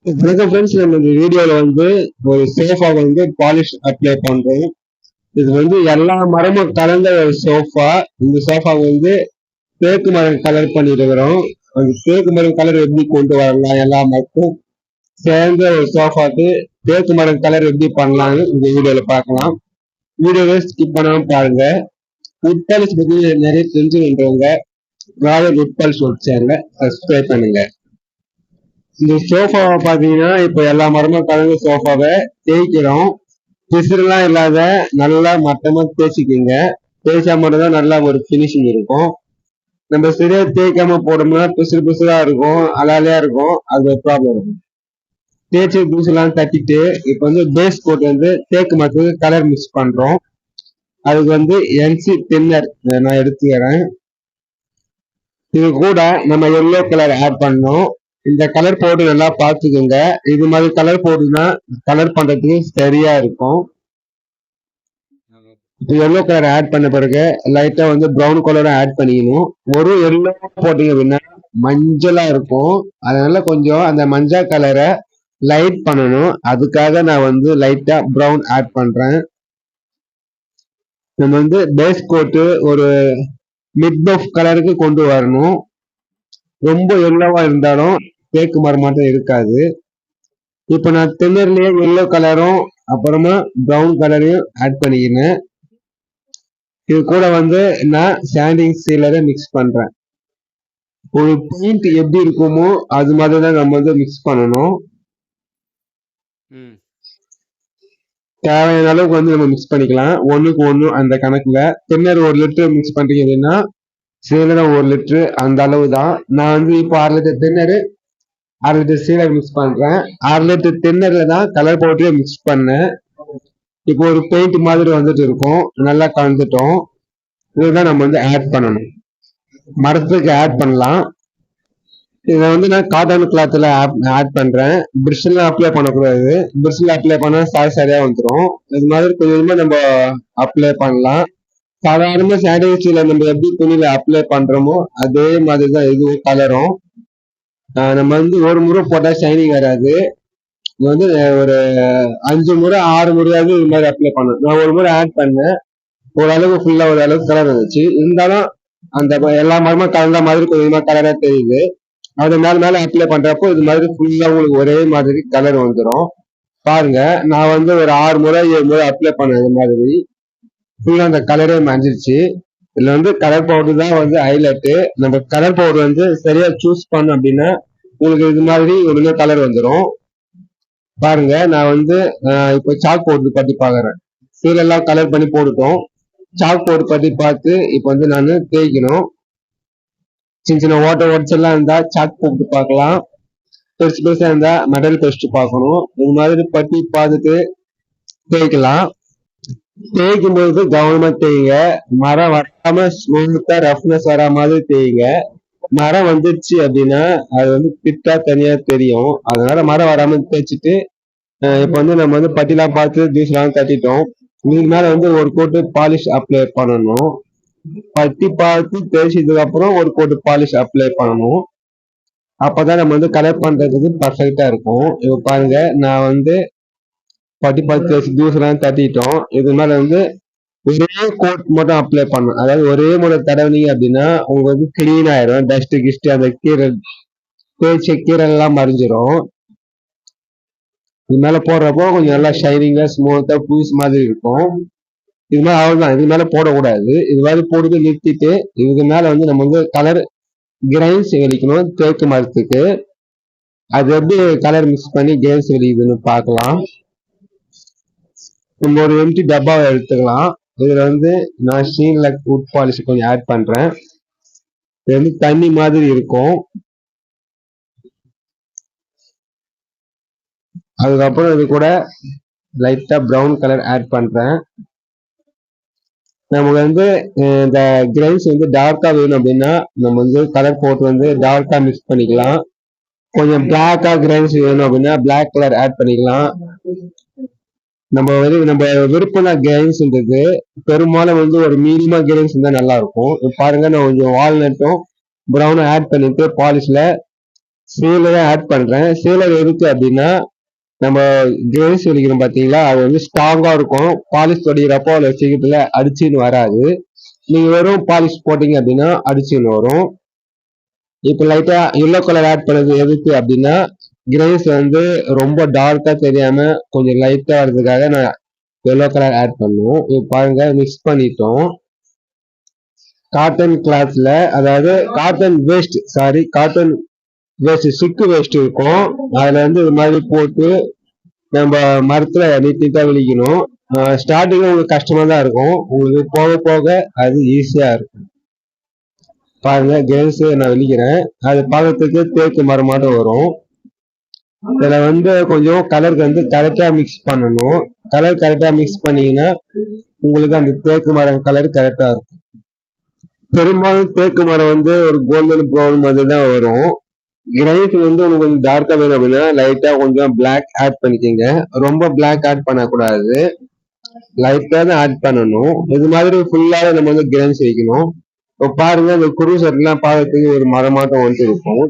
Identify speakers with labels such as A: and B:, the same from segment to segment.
A: வணக்கம் ஃப்ரெண்ட்ஸ், நம்ம இந்த வீடியோல வந்து ஒரு சோஃபா வந்து பாலிஷ் அப்ளை பண்றோம். இது வந்து எல்லா மரமும் கலந்த ஒரு சோஃபா. இந்த சோஃபா வந்து தேக்கு மரம் கலர் பண்ணிருக்கிறோம். அந்த தேக்கு மரம் கலர் எப்படி கொண்டு வரலாம், எல்லா மரத்தும் சேர்ந்த ஒரு சோஃபாக்கு தேக்கு மரம் கலர் எப்படி பண்ணலாம்னு இந்த வீடியோல பார்க்கலாம். வீடியோவை ஸ்கிப் பண்ணாம பாருங்க. உட் பாலிஷ் பத்தி நிறைய தெரிஞ்சுக்கின்றவங்க ராயல் உட் பாலிஷ் சேனலை சப்ஸ்கிரைப் பண்ணுங்க. இந்த சோஃபாவை பாத்தீங்கன்னா இப்ப எல்லா மரமும் கலந்து சோஃபாவை தேய்க்கிறோம். பிசுறுலாம் இல்லாத நல்லா மட்டமா தேய்ச்சிக்கிங்க. தேய்ச்சா மட்டும் தான் நல்லா ஒரு பினிஷிங் இருக்கும். நம்ம சரியா தேய்க்காம போடோம்னா பிசுறு பிசுறா இருக்கும், அலாலையா இருக்கும், அது ஒரு ப்ராப்ளம் இருக்கும். தேய்ச்சி தூசெல்லாம் தட்டிட்டு இப்ப வந்து பேஸ் கோட் வந்து தேக்கு மரத்துக்கு கலர் மிக்ஸ் பண்றோம். அதுக்கு வந்து என்சி தின்னர் நான் எடுத்துக்கிறேன். இது கூட நம்ம எல்லோ கலர் ஆட் பண்ணோம். இந்த கலர் போட்டு நல்லா பார்த்துக்கோங்க. இது மாதிரி கலர் போட்டுனா கலர் பண்றதுக்கு சரியா இருக்கும். எல்லோ கலர் ஆட் பண்ண பிறகு லைட்டா வந்து ப்ரௌன் கலரும் ஆட் பண்ணிக்கணும். ஒரு எல்லோ போட்டீங்க அப்படின்னா மஞ்சளா இருக்கும். அதனால கொஞ்சம் அந்த மஞ்சள் கலரை லைட் பண்ணணும். அதுக்காக நான் வந்து லைட்டா ப்ரௌன் ஆட் பண்றேன். நம்ம வந்து பேஸ் கோட்டு ஒரு மிட் பஃப் கலருக்கு கொண்டு வரணும். ரொம்ப எல்லோவா இருந்தாலும் தேக்கு மரம் மட்டும் இருக்காது. இப்ப நான் தின்னர்லயே எல்லோ கலரும் அப்புறமா ப்ரௌன் கலரையும் ஆட் பண்ணிக்கிறேன். இது கூட வந்து நான் சாண்டிங் சீலரை மிக்ஸ் பண்றேன். ஒரு பெயிண்ட் எப்படி இருக்குமோ அது மாதிரி தான் நம்ம வந்து மிக்ஸ் பண்ணணும். தேவையான அளவுக்கு வந்து நம்ம மிக்ஸ் பண்ணிக்கலாம். ஒண்ணுக்கு ஒண்ணு அந்த கணக்குல. தின்னர் 1 லிட்டர் மிக்ஸ் பண்றீங்க அப்படின்னா சீலரும் 1 லிட்டர் அந்த அளவு தான். நான் வந்து இப்போ 6 லிட்டர் தின்னரு 6 லிட்டர் சீலர் மிக்ஸ் பண்றேன். 6 லிட்டர் தின்னர்ல தான் கலர் பவுடரே மிக்ஸ் பண்ணேன். இப்போ ஒரு பெயிண்ட் மாதிரி வந்துட்டு இருக்கும். நல்லா கலந்துட்டோம். இதுதான் நம்ம வந்து ஆட் பண்ணணும். மரத்துக்கு ஆட் பண்ணலாம். இதை வந்து நான் காட்டன் கிளாத்ல ஆட் பண்றேன். பிரிஷ்ல அப்ளை பண்ணக்கூடாது. பிரிஷ்ல அப்ளை பண்ணா சரியா வந்துடும். இது மாதிரி கொஞ்சமா நம்ம அப்ளை பண்ணலாம். சாதாரணமா சானிடைசர்ல நம்ம எப்படி துணியில அப்ளை பண்றோமோ அதே மாதிரிதான் இதுவும் கலரும். நம்ம வந்து ஒரு முறை போட்டா ஷைனிங் வராது. வந்து ஒரு 5 முறை 6 முறையாவது இது மாதிரி அப்ளை பண்ணணும். நான் ஒரு முறை ஆட் பண்ணேன். ஓரளவு ஃபுல்லா ஒரு அளவுக்கு கலர் இருந்துச்சு. இருந்தாலும் அந்த எல்லா மரமும் கலந்த மாதிரி கொஞ்சமா கலரா தெரியுது. அது மேல அப்ளை பண்றப்போ இது மாதிரி ஃபுல்லா உங்களுக்கு ஒரே மாதிரி கலர் வந்துடும். பாருங்க, நான் வந்து ஒரு 6 முறை 7 முறை அப்ளை பண்ண இது மாதிரி ஃபுல்லா அந்த கலரே மறைஞ்சிருச்சு. இதுல வந்து கலர் பவுடர் தான் வந்து ஹைலைட்டு. நம்ம கலர் பவுடர் வந்து சரியா சூஸ் பண்ணோம் அப்படின்னா உங்களுக்கு இது மாதிரி ஒழுங்கா கலர் வந்துடும். பாருங்க, நான் வந்து இப்போ சாக் பவுடர் பத்தி பாக்குறேன். சீலெல்லாம் கலர் பண்ணி போட்டுட்டோம். சாக் பவுடர் பத்தி பார்த்து இப்போ வந்து நான் தேய்க்கணும். சின்ன சின்ன ஓட்டெல்லாம் இருந்தா சாக் போட்டு பார்க்கலாம். பெருசு பெருசா இருந்தா மெடல் பெஸ்ட் பார்க்கணும். இது மாதிரி பட்டி பார்த்துட்டு தேய்க்கலாம். தேய்க்கும் போது கவனமா தேய்ங்க. மரம் வராம ஸ்மூத்தா ரஃப்னஸ் வரா மாதிரி தேய்ங்க. மரம் வந்துருச்சு அப்படின்னா அது வந்து பிட்டா தனியா தெரியும். அதனால மரம் வராம தேய்ச்சிட்டு இப்ப வந்து நம்ம வந்து பட்டிலாம் பார்த்து ஜூஸ்லாம் தட்டிட்டோம். இதுக்கு மேல வந்து ஒரு கோட்டு பாலிஷ் அப்ளை பண்ணணும். பட்டி பார்த்து தேய்ச்சதுக்கு அப்புறம் ஒரு கோட்டு பாலிஷ் அப்ளை பண்ணணும். அப்பதான் நம்ம வந்து கலர் பண்றதுக்கு பர்ஃபெக்டா இருக்கும். இப்ப பாருங்க, நான் வந்து பட்டி பார்த்து தேய்ச்சி ஜூஸ் எல்லாம் தட்டிட்டோம். இது மேல வந்து ஒரே கோட் மட்டும் அப்ளை பண்ணணும். அதாவது ஒரே முறை தடவினீங்க அப்படின்னா உங்களுக்கு வந்து கிளீன் ஆயிரும். டஸ்ட் கிஸ்ட் அந்த கீரல் தேய்ச்ச கீரல் எல்லாம் மறைஞ்சிரும். இது மேல போடுறப்போ கொஞ்சம் நல்லா ஷைனிங்கா ஸ்மூத்தா புதுசு மாதிரி இருக்கும். இது மாதிரி அவ்வளவுதான். இது மேல போடக்கூடாது. இது மாதிரி போட்டு நிறுத்திட்டு இதுக்கு மேல வந்து நம்ம வந்து கலர் கிரைன்ஸ் வெளிக்கணும் தேக்கு மரத்துக்கு. அது எப்படி கலர் மிக்ஸ் பண்ணி கிரைன்ஸ் வெளியுதுன்னு பார்க்கலாம். நம்ம ஒரு எம்டி டப்பாவை எடுத்துக்கலாம். இதுல வந்து நான் ஷீன்ல உட் பாலிஷ் கொஞ்சம் ஆட் பண்றேன். இது வந்து தண்ணி மாதிரி இருக்கும். அதுக்கப்புறம் இது கூட லைட்டா ப்ரௌன் கலர் ஆட் பண்றேன். நமக்கு வந்து இந்த கிரைன்ஸ் வந்து டார்க்கா வேணும் அப்படின்னா நம்ம வந்து கலர் போட்டு வந்து டார்க்கா மிக்ஸ் பண்ணிக்கலாம். கொஞ்சம் பிளாக்கா கிரைன்ஸ் வேணும் அப்படின்னா பிளாக் கலர் ஆட் பண்ணிக்கலாம். நம்ம விருப்பம் தான் கிரைன்ஸ்ன்றது. பெரும்பாலும் வந்து ஒரு மீடியமா கிரைன்ஸ் இருந்தா நல்லா இருக்கும். பாருங்க, நான் கொஞ்சம் வால்நட்டும் ப்ரௌனும் ஆட் பண்ணிட்டு பாலிஷ்ல சீலரை ஆட் பண்றேன். சீலர் எதுக்கு அப்படின்னா நம்ம கிரேஸ் வலிக்கிறோம் பாத்தீங்களா, அது வந்து ஸ்ட்ராங்கா இருக்கும். பாலிஷ் தொடிக்கிறப்போ அதுல சீக்கிரத்துல அடிச்சுன்னு வராது. நீங்க வெறும் பாலிஷ் போட்டீங்க அப்படின்னா அடிச்சுன்னு வரும். இப்ப லைட்டா எல்லோ கலர் ஆட் பண்ணது எதுக்கு அப்படின்னா கிரேஸ் வந்து ரொம்ப டார்க்கா தெரியாம கொஞ்சம் லைட்டா வர்றதுக்காக நான் எல்லோ கலர் ஆட் பண்ணுவோம். இப்ப பாருங்க மிக்ஸ் பண்ணிட்டோம். காட்டன் கிளாத்ல, அதாவது காட்டன் வேஸ்ட், காட்டன் வேஸ்ட், சிக்கு வேஸ்ட் இருக்கும். அதுல வந்து இது மாதிரி போட்டு நம்ம மரத்துல நீட்டா விழிக்கணும். ஸ்டார்டிங்ல உங்களுக்கு கஷ்டமா தான் இருக்கும், உங்களுக்கு போக போக அது ஈஸியா இருக்கும். பாருங்க கேர்ள்ஸ் நான் விழிக்கிறேன், அது பார்க்கறதுக்கு தேக்கு மரமாட்டம் வரும். இதுல வந்து கொஞ்சம் கலருக்கு வந்து கரெக்டா மிக்ஸ் பண்ணணும். கலர் கரெக்டா மிக்ஸ் பண்ணீங்கன்னா உங்களுக்கு அந்த தேக்கு மரம் கலர் கரெக்டா இருக்கும். பெரும்பாலும் தேக்கு மரம் வந்து ஒரு கோல்டன் ப்ரௌன் மாதிரி தான் வரும். கிரைஸ் வந்து உங்களுக்கு கொஞ்சம் டார்க்கா வேணும் அப்படின்னா லைட்டா கொஞ்சம் பிளாக் ஆட் பண்ணிக்கோங்க. ரொம்ப பிளாக் ஆட் பண்ணக்கூடாது, லைட்டா தான் ஆட் பண்ணணும். இது மாதிரி ஃபுல்லாவே நம்ம வந்து கிரைஸ் வைக்கணும். இப்போ பாருங்க இந்த குரு செட்லாம் பார்க்கறதுக்கு ஒரு மரமாட்டம் வந்துட்டு இருக்கும்.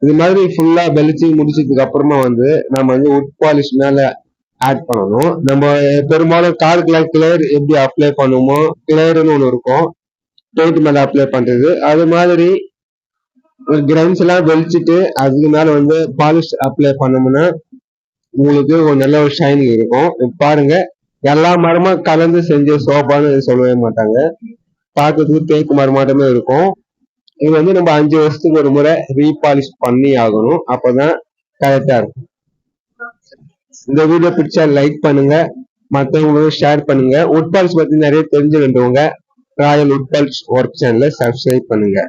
A: இது மாதிரி ஃபுல்லா வெளிச்சு முடிச்சதுக்கு அப்புறமா வந்து நம்ம வந்து உட் பாலிஷ் மேல ஆட் பண்ணணும். நம்ம பெரும்பாலும் காருக்குலாம் கிளேர் எப்படி அப்ளை பண்ணுவோமோ, கிளேர்னு ஒன்று இருக்கும் பெயிண்ட் மேல அப்ளை பண்றது, அது மாதிரி கிரைன்ஸ் எல்லாம் வெளிச்சிட்டு அதுக்கு மேல வந்து பாலிஷ் அப்ளை பண்ணோம்னா உங்களுக்கு ஒரு நல்ல ஒரு ஷைனிங் இருக்கும். பாருங்க எல்லா மரமும் கலந்து செஞ்ச சோப்பான்னு சொல்லவே மாட்டாங்க, பார்க்கறதுக்கு தேக்கு மரமாட்டமே இருக்கும். இது வந்து நம்ம 5 வருஷத்துக்கு ஒரு முறை ரீபாலிஷ் பண்ணி ஆகணும், அப்பதான் கரெக்டா இருக்கும். இந்த வீடியோ பிடிச்சா லைக் பண்ணுங்க, மற்றவங்களுக்கு ஷேர் பண்ணுங்க. உட் பாலிஷ் பத்தி நிறைய தெரிஞ்சுக்கிட்டவங்க ராயல் உட் பாலிஷ் ஒர்க் சேனலை சப்ஸ்கிரைப் பண்ணுங்க.